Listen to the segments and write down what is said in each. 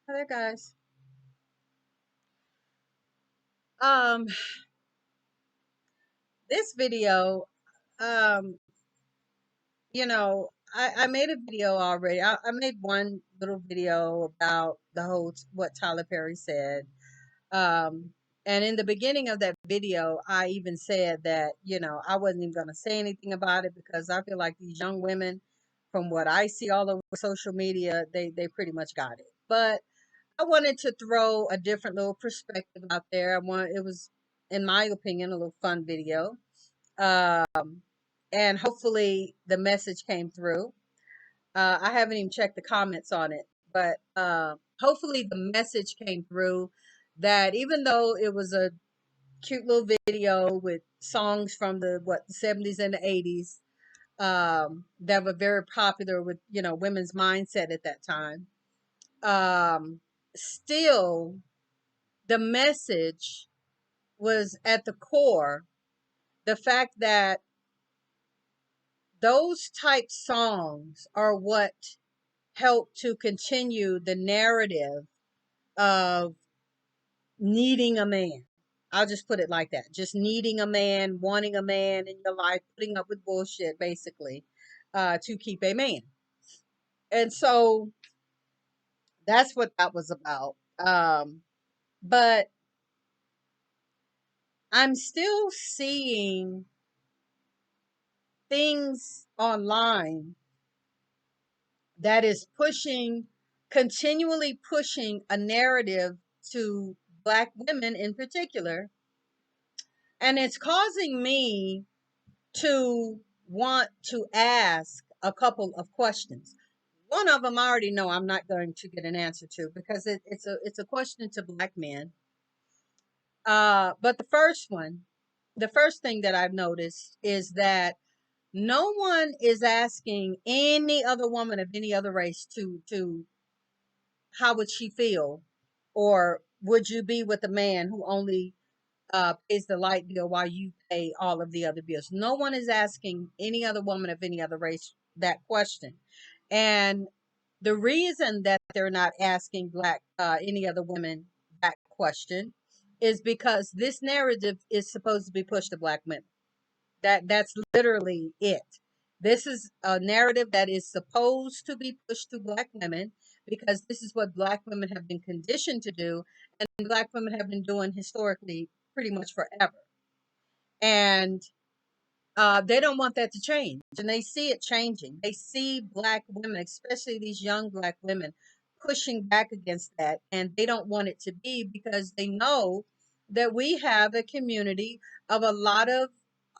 Hi there, guys. Um, this video, um, I made a video already. I made one little video about the whole what Tyler Perry said. Um, and in the beginning of that video, I even said that, I wasn't even going to say anything about it because I feel like these young women, from what I see all over social media, they pretty much got it. But I wanted to throw a different little perspective out there. It was, in my opinion, a little fun video. And hopefully the message came through. I haven't even checked the comments on it, but hopefully the message came through that even though it was a cute little video with songs from the 70s and the 80s that were very popular with women's mindset at that time, um, still the message was at the core, the fact that those type songs are what help to continue the narrative of needing a man. I'll just put it like that. Just needing a man, wanting a man in your life, putting up with bullshit basically, to keep a man. And so that's what that was about. But I'm still seeing things online that is continually pushing a narrative to Black women in particular. And it's causing me to want to ask a couple of questions. One of them I already know I'm not going to get an answer to because it's a question to Black men. But the first thing that I've noticed is that no one is asking any other woman of any other race to how would she feel, or would you be with a man who only pays the light bill while you pay all of the other bills? No one is asking any other woman of any other race that question. And the reason that they're not asking any other women that question is because this narrative is supposed to be pushed to Black women. That's literally it. This is a narrative that is supposed to be pushed to Black women because this is what Black women have been conditioned to do, and Black women have been doing historically pretty much forever. And they don't want that to change, and they see it changing. They see Black women, especially these young Black women, pushing back against that, and they don't want it to be because they know that we have a community of a lot of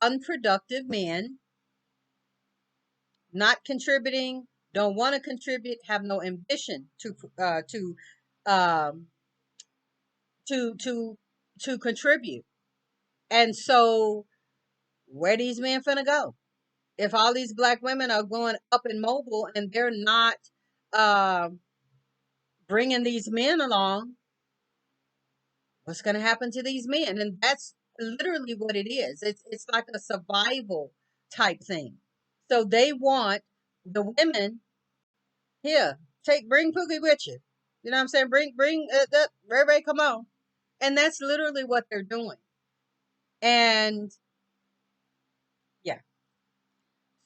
unproductive men not contributing, don't want to contribute, have no ambition um, to to to contribute. And so, where these men finna go? If all these Black women are going up in mobile and they're not uh, bringing these men along, what's going to happen to these men? And that's literally what it is. It's like a survival type thing. So they want the women here, bring Pookie with you. You know what I'm saying? Bring that Ray Ray, come on. And that's literally what they're doing. And yeah.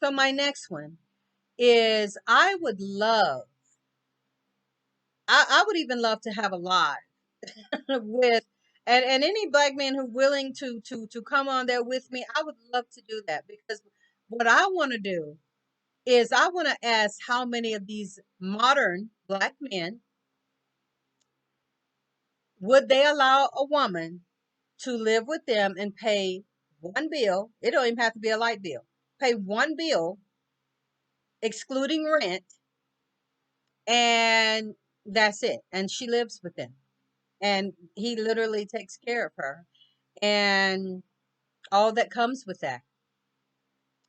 So my next one is I would even love to have a live with and any Black man who willing to come on there with me. I would love to do that because what I want to do is I want to ask how many of these modern Black men would they allow a woman to live with them and pay one bill. It don't even have to be a light bill. Pay one bill, excluding rent, and that's it. And she lives with them. And he literally takes care of her and all that comes with that.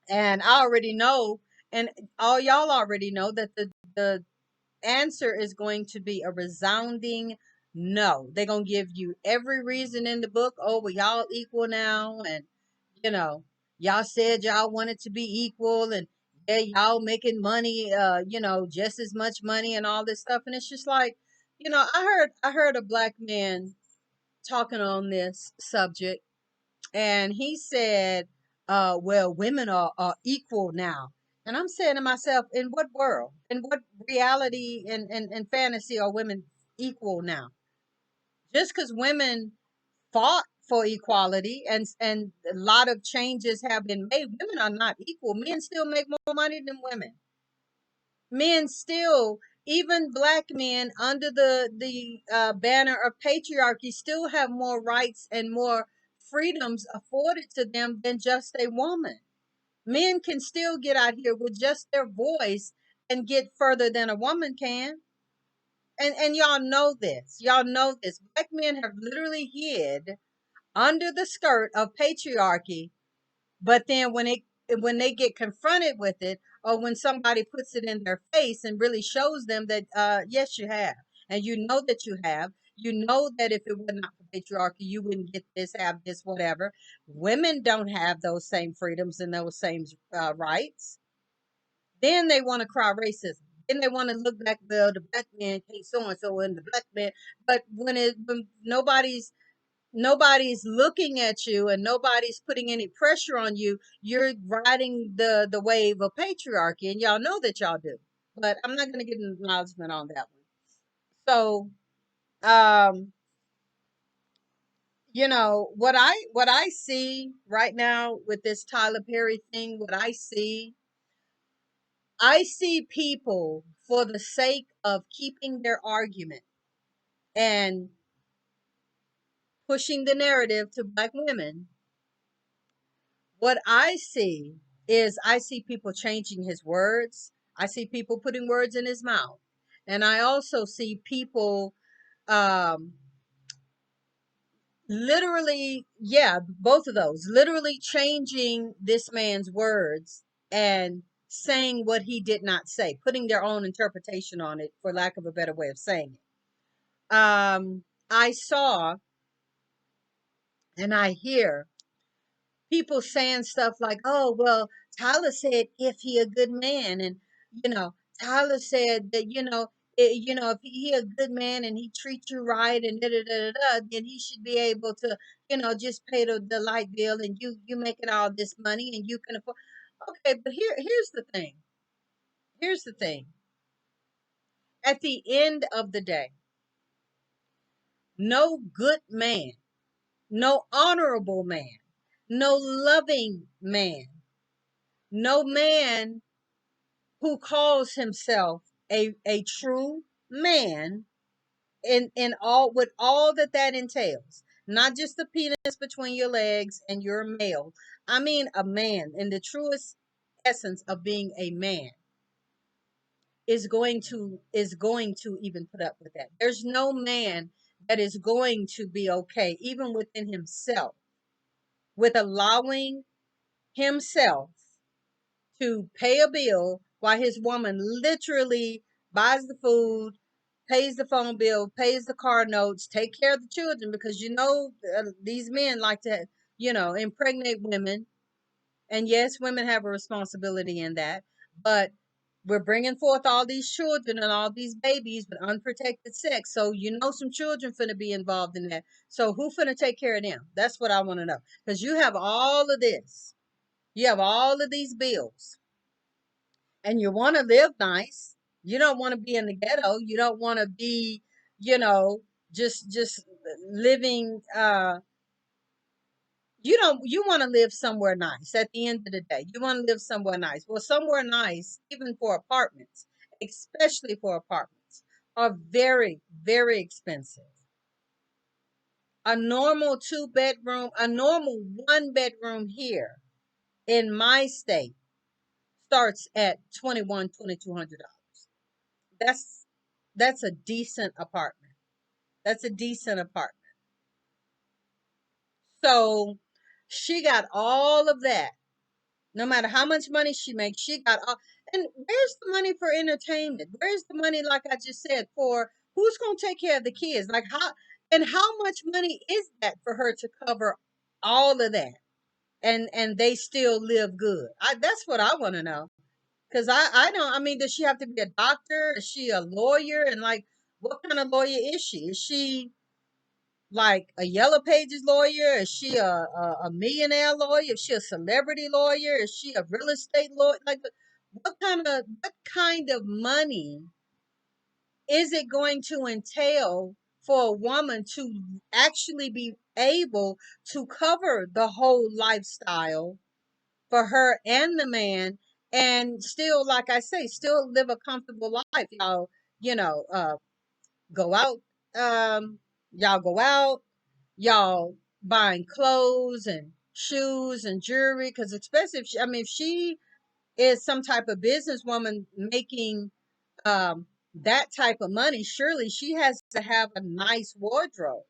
And I already know, and all y'all already know that the answer is going to be a resounding no. They're going to give you every reason in the book. Oh, well, y'all equal now. And, you know, y'all said y'all wanted to be equal. And, yeah, y'all making money, just as much money and all this stuff. And it's just like, I heard a black man talking on this subject, and he said, well, women are equal now. And I'm saying to myself, in what world, in what reality and fantasy are women equal now? Just because women fought for equality and a lot of changes have been made, women are not equal. Men still make more money than women. Men still, even black men under the banner of patriarchy, still have more rights and more freedoms afforded to them than just a woman. Men can still get out here with just their voice and get further than a woman can. And y'all know this. Y'all know this. Black men have literally hid under the skirt of patriarchy, but then when they get confronted with it, or when somebody puts it in their face and really shows them that yes, you have, and you know that you have, you know that if it were not for patriarchy, you wouldn't get this, have this, whatever. Women don't have those same freedoms and those same rights. Then they want to cry racism. Then they want to look back, well, the black man can't so and so, and the black man. But when nobody's looking at you and nobody's putting any pressure on you, you're riding the wave of patriarchy, and y'all know that y'all do. But I'm not going to get an acknowledgement on that one. So, um, what I see right now with this Tyler Perry thing, I see people, for the sake of keeping their argument and pushing the narrative to black women, what I see is I see people changing his words. I see people putting words in his mouth. And I also see people um literally, yeah, both of those, literally changing this man's words and saying what he did not say, putting their own interpretation on it, for lack of a better way of saying it. I saw and I hear people saying stuff like, "Oh, well, Tyler said if he a good man, and Tyler said that if he a good man and he treats you right and da da da da da, then he should be able to, just pay the light bill, and you making all this money and you can afford." Okay, but here's the thing. Here's the thing. At the end of the day, no good man, no honorable man, no loving man, no man who calls himself a true man, in all, with all that entails, not just the penis between your legs and you're a male. I mean a man in the truest essence of being a man is going to even put up with that. There's no man that is going to be okay, even within himself, with allowing himself to pay a bill while his woman literally buys the food, pays the phone bill, pays the car notes, take care of the children, because these men like to impregnate women. And yes, women have a responsibility in that, but we're bringing forth all these children and all these babies with unprotected sex, so some children finna be involved in that. So who finna take care of them? That's what I want to know, because you have all of this, you have all of these bills, and you want to live nice. You don't want to be in the ghetto. You don't want to be, you know, just living. You want to live somewhere nice. At the end of the day, you want to live somewhere nice. Well, somewhere nice, even for apartments, especially for apartments, are very, very expensive. A normal two-bedroom, a normal one-bedroom here in my state starts at $2,100, $2,200. That's that's a decent apartment. That's a decent apartment. So she got all of that. No matter how much money she makes, she got all. And where's the money for entertainment? Where's the money, like I just said, for who's going to take care of the kids? Like how much money is that for her to cover all of that? And they still live good. That's what I want to know. Because I don't, I mean, does she have to be a doctor? Is she a lawyer? And like, What kind of lawyer is she? Is she like a Yellow Pages lawyer? Is she a millionaire lawyer? Is she a celebrity lawyer? Is she a real estate lawyer? Like, what kind of money is it going to entail for a woman to actually be able to cover the whole lifestyle for her and the man, and still, like I say, still live a comfortable life? Y'all, you know, go out, um, y'all go out, y'all buying clothes and shoes and jewelry, because especially if she, I mean, if she is some type of businesswoman making that type of money, surely she has to have a nice wardrobe.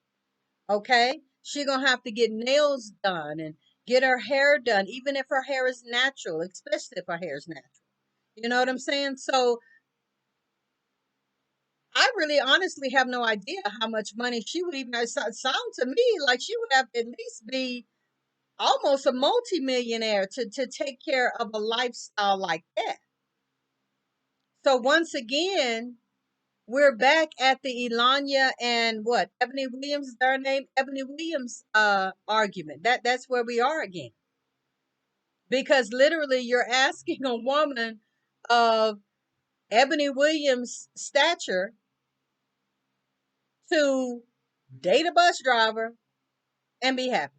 Okay, she gonna have to get nails done and get her hair done, even if her hair is natural, especially if her hair is natural. You know what I'm saying? So I really honestly have no idea how much money she would even sound to me like she would have to at least be almost a multimillionaire to take care of a lifestyle like that. So once again, we're back at the Elanya and what, Ebony Williams is their name, Ebony Williams argument. That's where we are again. Because literally you're asking a woman of Ebony Williams' stature to date a bus driver and be happy.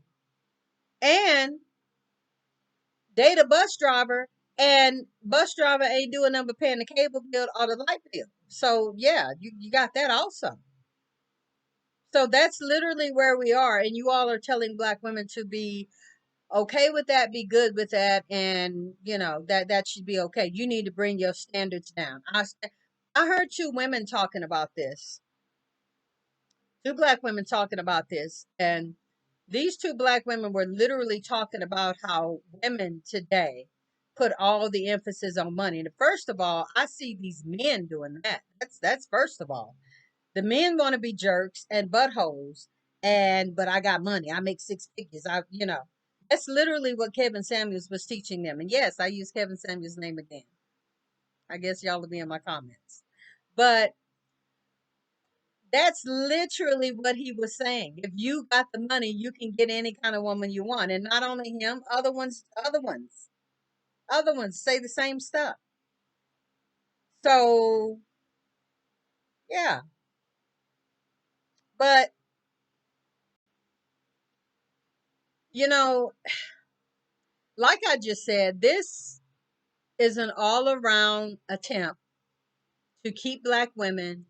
And date a bus driver, and bus driver ain't doing nothing but paying the cable bill or the light bill. So yeah, you got that also. So that's literally where we are. And you all are telling black women to be okay with that, be good with that, and that should be okay. You need to bring your standards down. I heard two women talking about this. Two black women talking about this, and these two black women were literally talking about how women today put all the emphasis on money. And first of all, I see these men doing that. That's first of all. The men want to be jerks and buttholes, but I got money. I make six figures. That's literally what Kevin Samuels was teaching them. And yes, I use Kevin Samuels' name again. I guess y'all will be in my comments. But that's literally what he was saying. If you got the money, you can get any kind of woman you want. And not only him, other ones say the same stuff. So yeah. But you know, like I just said, this is an all around attempt to keep black women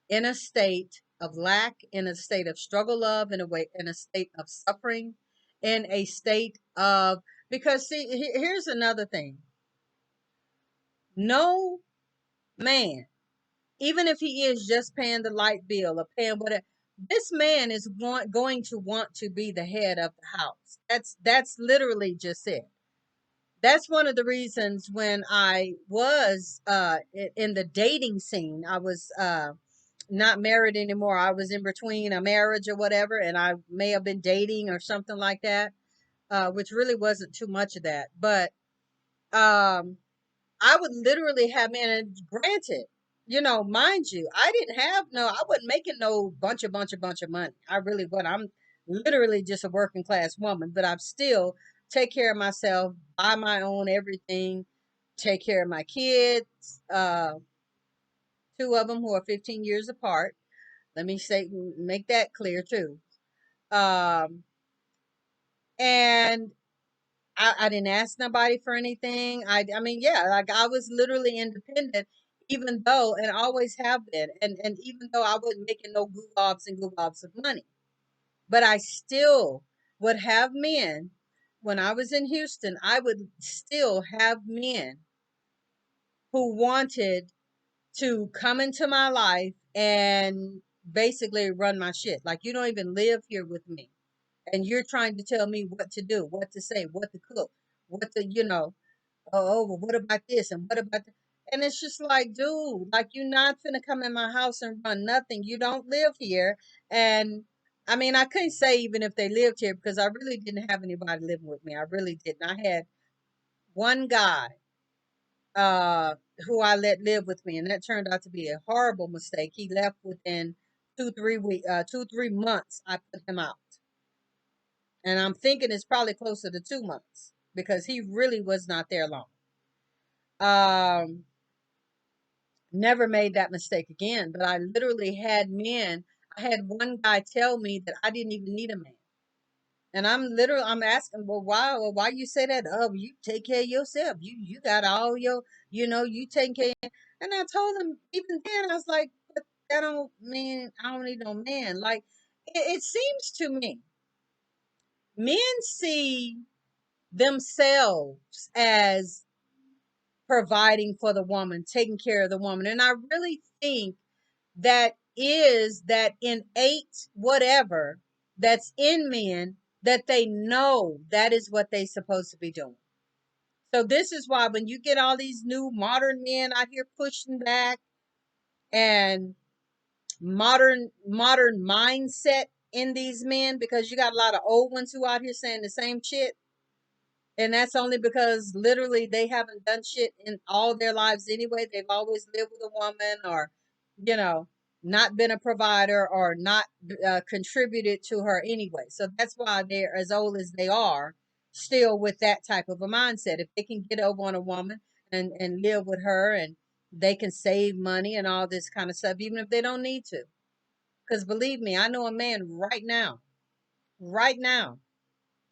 in a state of lack, in a state of struggle of, in a state of suffering, in a state of, because see, here's another thing. No man, even if he is just paying the light bill or paying whatever, this man is going to want to be the head of the house. That's literally just it. That's one of the reasons when I was in the dating scene, I was not married anymore. I was in between a marriage or whatever, and I may have been dating or something like that, which really wasn't too much of that. But um, I would literally have men, and granted, mind you, I wasn't making no bunch of money. I really wasn't. I'm literally just a working class woman, but I'm still take care of myself, buy my own everything, take care of my kids, two of them who are 15 years apart. Let me make that clear too. Um, and I didn't ask nobody for anything. I mean, yeah, like I was literally independent, even though, and always have been, and even though I wasn't making no gobs of money, but I still would have men. When I was in Houston, I would still have men who wanted to come into my life and basically run my shit. Like, you don't even live here with me, and you're trying to tell me what to do, what to say, what to cook, what to, well, what about this and what about that? And it's just like, dude, like, you're not gonna come in my house and run nothing. You don't live here. And I mean, I couldn't say even if they lived here, because I really didn't have anybody living with me. I really didn't. I had one guy who I let live with me, and that turned out to be a horrible mistake. He left within 2 3 months. I put him out, and I'm thinking it's probably closer to 2 months because he really was not there long. Um, Never made that mistake again. But I literally had men. I had one guy tell me that I didn't even need a man. And I'm asking, well, why? Well, why you say that? Oh, you take care of yourself. You got all your, you take care. And I told him even then, I was like, but that don't mean I don't need no man. Like, it seems to me, men see themselves as providing for the woman, taking care of the woman. And I really think that is that innate whatever that's in men that they know that is what they supposed to be doing. So this is why when you get all these new modern men out here pushing back and modern mindset in these men, because you got a lot of old ones who out here saying the same shit, and that's only because literally they haven't done shit in all their lives anyway. They've always lived with a woman or, you know, not been a provider or not contributed to her anyway. So that's why they're as old as they are, still with that type of a mindset. If they can get over on a woman and live with her and they can save money and all this kind of stuff, even if they don't need to. Because believe me, I know a man right now,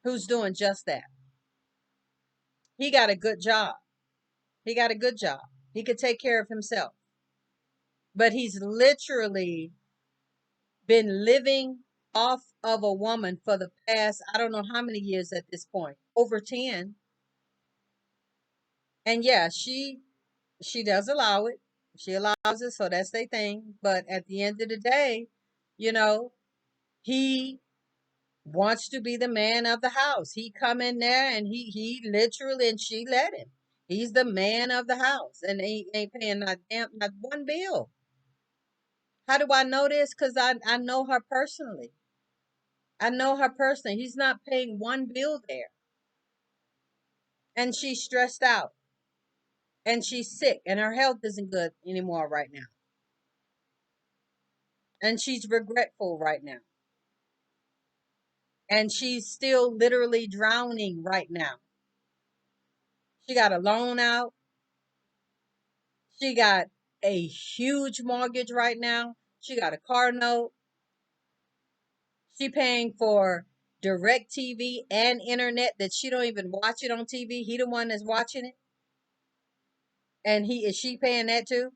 who's doing just that. He got a good job. He got a good job. He could take care of himself. But he's literally been living off of a woman for the past, I don't know how many years at this point, over 10. And yeah, she does allow it. She allows it, so that's their thing. But at the end of the day, you know, he wants to be the man of the house. He come in there and he literally, and she let him. He's the man of the house, and he ain't paying not one bill. How do I know this? Because I know her personally. I know her personally. He's not paying one bill there. And she's stressed out. And she's sick. And her health isn't good anymore right now. And she's regretful right now. And she's still literally drowning right now. She got a loan out. She got a huge mortgage right now. She got a car note. She paying for direct TV and internet that she don't even watch it on TV. He the one that's watching it. And she paying that too?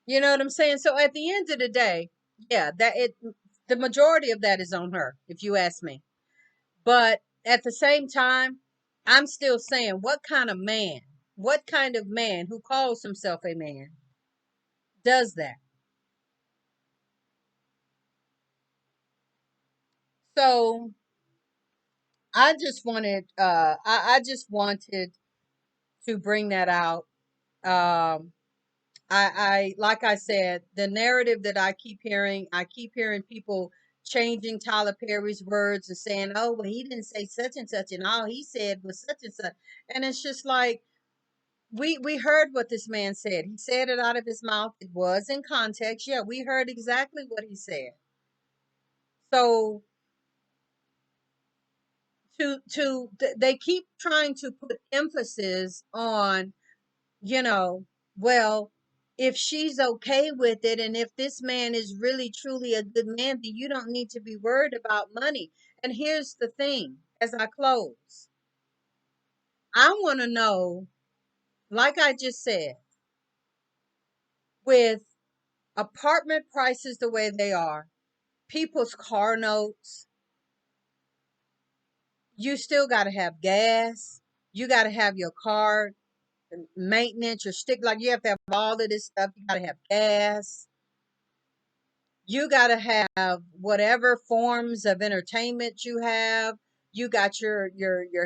You know what I'm saying? So at the end of the day, yeah, the majority of that is on her, if you ask me. But at the same time, I'm still saying, what kind of man who calls himself a man does that? So I just wanted to bring that out. Um like I said, the narrative that I keep hearing people changing Tyler Perry's words and saying, oh, well, he didn't say such and such, and all he said was such and such. And it's just like, we heard what this man said. He said it out of his mouth. It was in context. Yeah, we heard exactly what he said. So they keep trying to put emphasis on, you know, well, if she's okay with it and if this man is really truly a good man, then you don't need to be worried about money. And here's the thing, as I close, I want to know, like I just said, with apartment prices the way they are, people's car notes, you still got to have gas. You got to have your car maintenance, your stick, like you have to have all of this stuff. You got to have gas. You got to have whatever forms of entertainment you have. You got your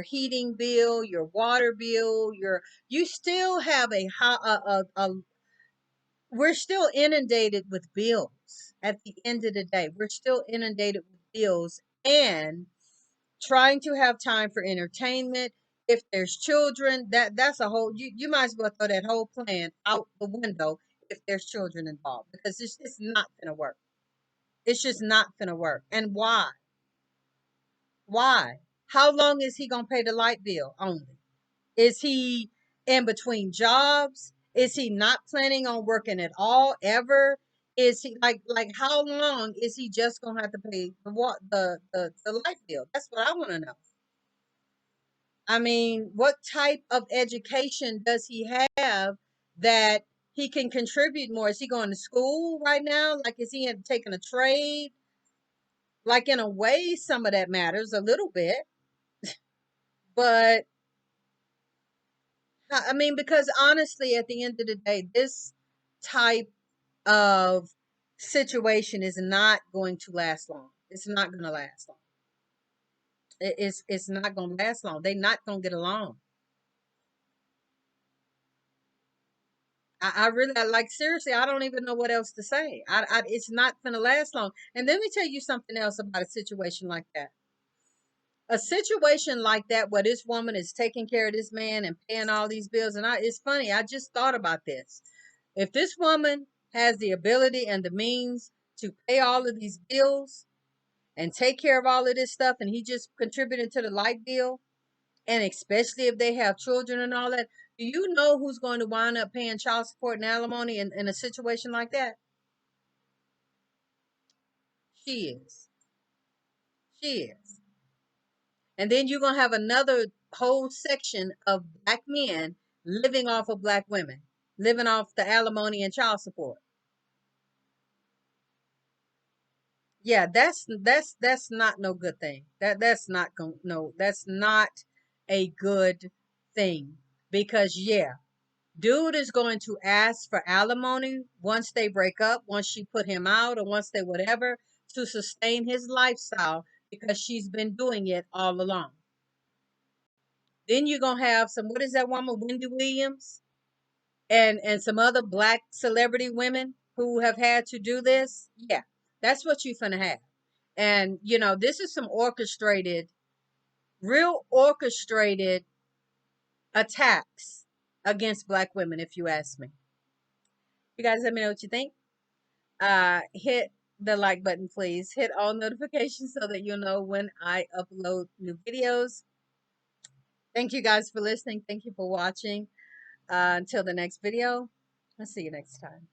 heating bill, your water bill, you still have we're still inundated with bills. At the end of the day, we're still inundated with bills, and trying to have time for entertainment If there's children, that's a whole, you might as well throw that whole plan out the window if there's children involved, because it's just not gonna work. It's just not gonna work. And why? Why? How long is he gonna pay the light bill only? Is he in between jobs? Is he not planning on working at all ever? Is he like how long is he just gonna have to pay the light bill? That's what I want to know. I mean, what type of education does he have that he can contribute more? Is he going to school right now? Like, is he taking a trade? Like, in a way, some of that matters a little bit, but I mean, because honestly, at the end of the day, this type of situation is not going to last long. It's not going to last long. It's not going to last long. They're not going to get along. I really like seriously. I don't even know what else to say. It's not going to last long. And let me tell you something else about a situation like that. A situation like that, where this woman is taking care of this man and paying all these bills, and it's funny. I just thought about this. If this woman has the ability and the means to pay all of these bills and take care of all of this stuff, and he just contributing to the light bill, and especially if they have children and all that, do you know who's going to wind up paying child support and alimony in a situation like that? She is. She is. And then you're going to have another whole section of black men living off of black women, living off the alimony and child support. Yeah, that's not no good thing. That's not going no, that's not a good thing, because yeah, dude is going to ask for alimony once they break up, once she put him out, or once they whatever, to sustain his lifestyle, because she's been doing it all along. Then you're gonna have some, what is that woman, Wendy Williams, and some other black celebrity women who have had to do this. Yeah, that's what you're gonna have. And this is some orchestrated, real orchestrated attacks against black women, if you ask me. You guys let me know what you think. Hit the like button, please. Hit all notifications so that you'll know when I upload new videos. Thank you guys for listening. Thank you for watching. Until the next video, I'll see you next time.